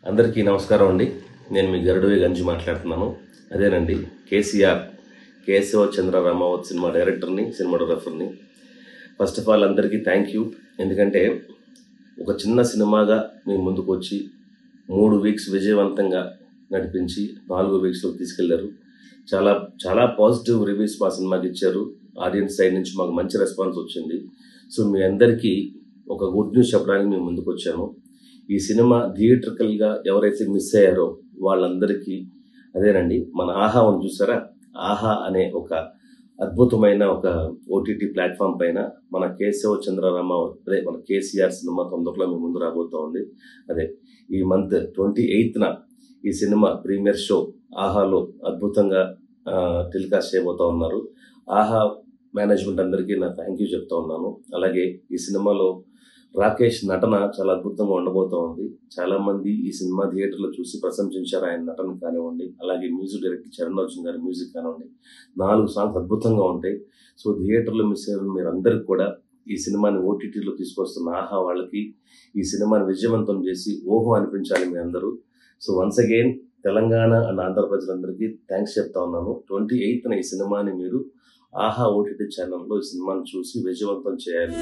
అందరికీ నమస్కారం అండి. నేను మీ గరుడవి గంజి మాట్లాడుతున్నాను. అదేనండి కేసీఆర్ కేశవ చంద్ర రామావత్ సినిమా డైరెక్టర్ని, సినిమాటోగ్రఫర్ని. ఫస్ట్ ఆఫ్ ఆల్ అందరికీ థ్యాంక్ యూ. ఎందుకంటే ఒక చిన్న సినిమాగా మీ ముందుకు వచ్చి 3 వీక్స్ విజయవంతంగా నడిపించి 4 వీక్స్లో తీసుకెళ్లారు. చాలా చాలా పాజిటివ్ రివ్యూస్ మా సినిమాకి ఇచ్చారు. ఆడియన్స్ సైడ్ నుంచి మాకు మంచి రెస్పాన్స్ వచ్చింది. సో మీ అందరికీ ఒక గుడ్ న్యూస్ చెప్పడానికి మేము ముందుకు వచ్చాను. ఈ సినిమా థియేట్రికల్గా ఎవరైతే మిస్ అయ్యారో వాళ్ళందరికీ అదేనండి, మన ఆహా అని చూసారా, ఆహా అనే ఒక అద్భుతమైన ఒక ఓటీటీ ప్లాట్ఫామ్ పైన మన కేశవ చంద్రరామ అదే మన కేసీఆర్ సినిమా తొందరలో మీ ముందు రాబోతా ఉంది. అదే ఈ మంత్ 28న ఈ సినిమా ప్రీమియర్ షో ఆహాలో అద్భుతంగా టెలికాస్ట్ చేయబోతా ఉన్నారు. ఆహా మేనేజ్మెంట్ అందరికీ నా థ్యాంక్ యూ చెప్తా ఉన్నాను. అలాగే ఈ సినిమాలో రాకేష్ నటన చాలా అద్భుతంగా ఉండబోతా ఉంది. చాలా మంది ఈ సినిమా థియేటర్లో చూసి ప్రశంసించారు ఆయన నటన కానివ్వండి. అలాగే మ్యూజిక్ డైరెక్టర్ చరణ్ అర్జున్ గారి మ్యూజిక్ కానివ్వండి. 4 సాంగ్స్ అద్భుతంగా ఉంటాయి. సో థియేటర్లో మిస్ అయిన మీరందరికీ కూడా ఈ సినిమాని ఓటీటీలో తీసుకొస్తున్న ఆహా వాళ్ళకి ఈ సినిమాని విజయవంతం చేసి ఓహో అనిపించాలి మీ అందరూ. So once again Telangana and Andhra ప్రజలందరికీ థ్యాంక్స్ చెప్తా ఉన్నాను. 28న ఈ సినిమాని మీరు ఆహా ఓటీటీ ఛానల్లో ఈ సినిమాని చూసి విజయవంతం చేయాలి.